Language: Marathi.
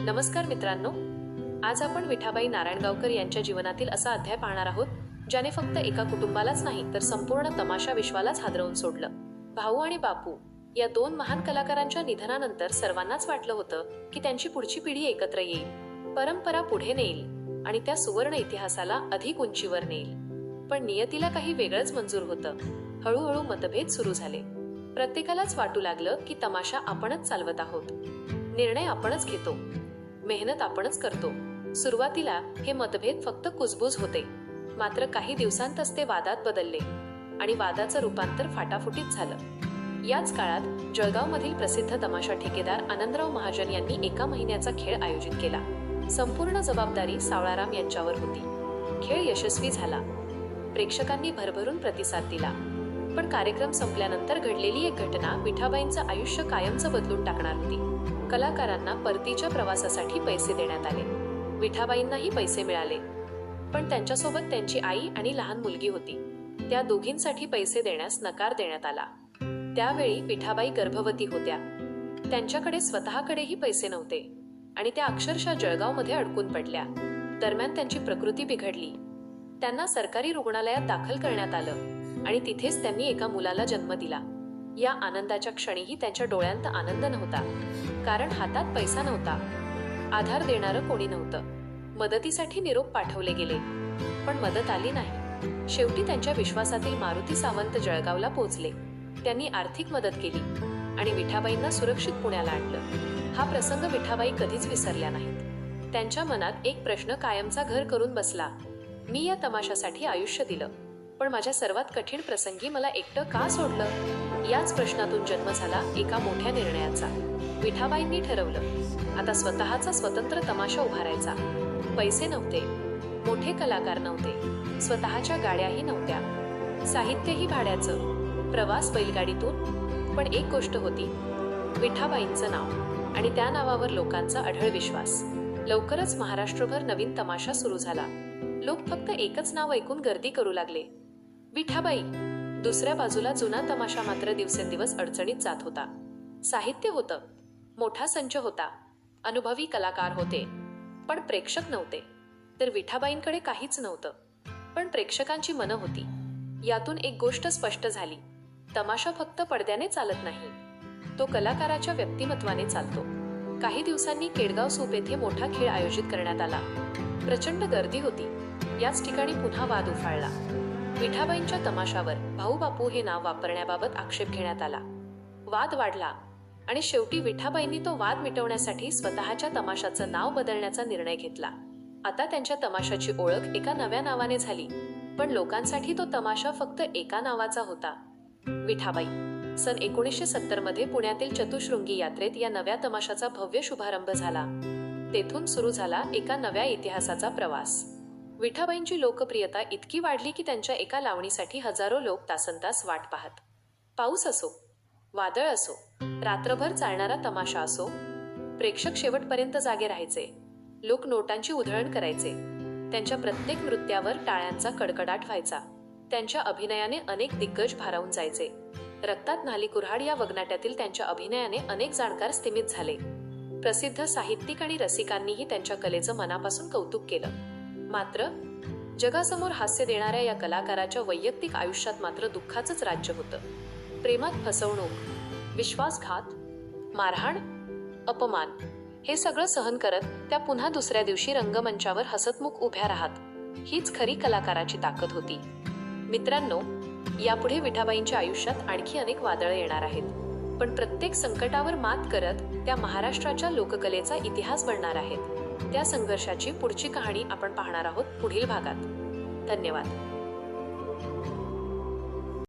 नमस्कार मित्रांनो, आज आपण विठाबाई नारायणगावकर यांच्या जीवनातील असा अध्याय पाहणार आहोत ज्याने फक्त एका कुटुंबालाच नाही तर संपूर्ण तमाशा विश्वालाच हादरवून सोडलं। भाऊ आणि बापू या दोन महान कलाकारांच्या निधनानंतर सर्वांनाच वाटलं होतं की त्यांची पुढची पिढी एकत्र येईल, परंपरा पुढे नेईल आणि त्या सुवर्ण इतिहासाला अधिक उंचीवर नेईल। पण नियतीला काही वेगळंच मंजूर होतं। हळूहळू मतभेद सुरू झाले। प्रत्येकालाच वाटू लागलं की तमाशा आपणच चालवत आहोत, निर्णय आपणच घेतो, मेहनत आपणच करतो। सुरुवातीला हे मतभेद फक्त कुजबूज होते, मात्र काही दिवसांतच ते वादात बदलले आणि वादाचं रूपांतर फाटाफुटीत झालं। याच काळात जळगावमधील प्रसिद्ध तमाशा ठेकेदार आनंदराव महाजन यांनी एका महिन्याचा खेळ आयोजित केला। संपूर्ण जबाबदारी सावळाराम यांच्यावर होती। खेळ यशस्वी झाला, प्रेक्षकांनी भरभरून प्रतिसाद दिला। पण कार्यक्रम संपल्यानंतर घडलेली एक घटना विठाबाईंचं आयुष्य कायमचं बदलून टाकणार होती। कलाकारांना परतीच्या प्रवासासाठी पैसे देण्यात आले। विठाबाईंनाही पैसे मिळाले, पण त्यांच्यासोबत त्यांची आई आणि लहान मुलगी होती। त्या दोघींसाठी पैसे देण्यास नकार देण्यात आला। त्यावेळी विठाबाई गर्भवती होत्या, त्यांच्याकडे स्वतःकडेही पैसे नव्हते आणि त्या अक्षरशः जळगावमध्ये अडकून पडल्या। दरम्यान त्यांची प्रकृती बिघडली। त्यांना सरकारी रुग्णालयात दाखल करण्यात आलं आणि तिथेच त्यांनी एका मुलाला जन्म दिला। या आनंदाच्या क्षणीही त्यांच्या डोळ्यांत आनंद नव्हता, कारण हातात पैसा नव्हता, आधार देणारं कोणी नव्हतं। मदतीसाठी निरोप पाठवले गेले, पण मदत आली नाही। शेवटी त्यांच्या विश्वासातील मारुती सावंत जळगावला पोहोचले। त्यांनी आर्थिक मदत केली आणि विठाबाईंना सुरक्षित पुण्याला आणलं। हा प्रसंग विठाबाई कधीच विसरल्या नाहीत। त्यांच्या मनात एक प्रश्न कायमचा घर करून बसला, मी या तमाशासाठी आयुष्य दिलं, पण माझ्या सर्वात कठीण प्रसंगी मला एकटं का सोडलं? याच प्रश्नातून जन्म झाला एका मोठ्या निर्णयाचा। विठाबाईंनी ठरवलं, आता स्वतःचा स्वतंत्र तमाशा उभारायचा। पैसे नव्हते, मोठे कलाकार नव्हते, स्वतःच्या गाड्याही नव्हत्या, साहित्यही भाड्याचं, प्रवास बैलगाडीतून। पण एक गोष्ट होती, विठाबाईंचं नाव आणि त्या नावावर लोकांचा अढळ विश्वास। लवकरच महाराष्ट्रभर नवीन तमाशा सुरू झाला। लोक फक्त एकच नाव ऐकून गर्दी करू लागले, विठाबाई। दुसऱ्या बाजूला जुना तमाशा मात्र दिवसेंदिवस अडचणीत जात होता। साहित्य होतं, मोठा संच होता, अनुभवी कलाकार होते, पण प्रेक्षक नव्हते। तर विठाबाईंकडे काहीच नव्हतं, पण प्रेक्षकांची मनं होती। यातून एक गोष्ट स्पष्ट झाली, तमाशा फक्त पडद्याने चालत नाही, तो कलाकाराच्या व्यक्तिमत्वाने चालतो। काही दिवसांनी केडगाव सूप येथे मोठा खेळ आयोजित करण्यात आला। प्रचंड गर्दी होती। याच ठिकाणी पुन्हा वाद उफाळला। विठाबाईंच्या तमाशावर भाऊ बापू हे नाव वापरण्याबाबत आक्षेप घेण्यात आला। वाद वाढला आणि शेवटी विठाबाईंनी तो वाद मिटवण्यासाठी स्वतःच्या तमाशाचं नाव बदलण्याचा निर्णय घेतला। आता त्यांच्या तमाशाची ओळख एका नव्या नावाने झाली, पण लोकांसाठी तो तमाशा फक्त एका नावाचा होता, विठाबाई। सन 1970 मध्ये पुण्यातील चतुश्रृंगी यात्रेत या नव्या तमाशाचा भव्य शुभारंभ झाला। तेथून सुरू झाला एका नव्या इतिहासाचा प्रवास। विठाबाईंची लोकप्रियता इतकी वाढली की त्यांच्या एका लावणीसाठी हजारो लोक तासनतास वाट पाहत। पाऊस असो, वादळ असो, रात्रभर चालणारा तमाशा असो, प्रेक्षक शेवटपर्यंत जागे राहायचे। लोक नोटांची उधळण करायचे। त्यांच्या प्रत्येक नृत्यावर टाळ्यांचा कडकडाट व्हायचा। त्यांच्या अभिनयाने अनेक दिग्गज भारावून जायचे। रक्तात न्हाली कुऱ्हाड या वगनाट्यातील त्यांच्या अभिनयाने अनेक जाणकार स्तिमित झाले। प्रसिद्ध साहित्यिक आणि रसिकांनीही त्यांच्या कलेचं मनापासून कौतुक केलं। मात्र जगासमोर हास्य देणाऱ्या या कलाकाराच्या वैयक्तिक आयुष्यात मात्र दुःखाचंच राज्य होतं। प्रेमात फसवणूक, विश्वासघात, मारहाण, अपमान हे सगळं सहन करत त्या पुन्हा दुसऱ्या दिवशी रंगमंचावर हसतमुख उभ्या राहत। हीच खरी कलाकाराची ताकद होती। मित्रांनो, यापुढे विठाबाईंच्या आयुष्यात आणखी अनेक वादळं येणार आहेत, पण प्रत्येक संकटावर मात करत त्या महाराष्ट्राच्या लोककलेचा इतिहास बनणार आहेत। त्या संघर्षाची पुढची कहाणी आपण पाहणार आहोत पुढील भागात। धन्यवाद।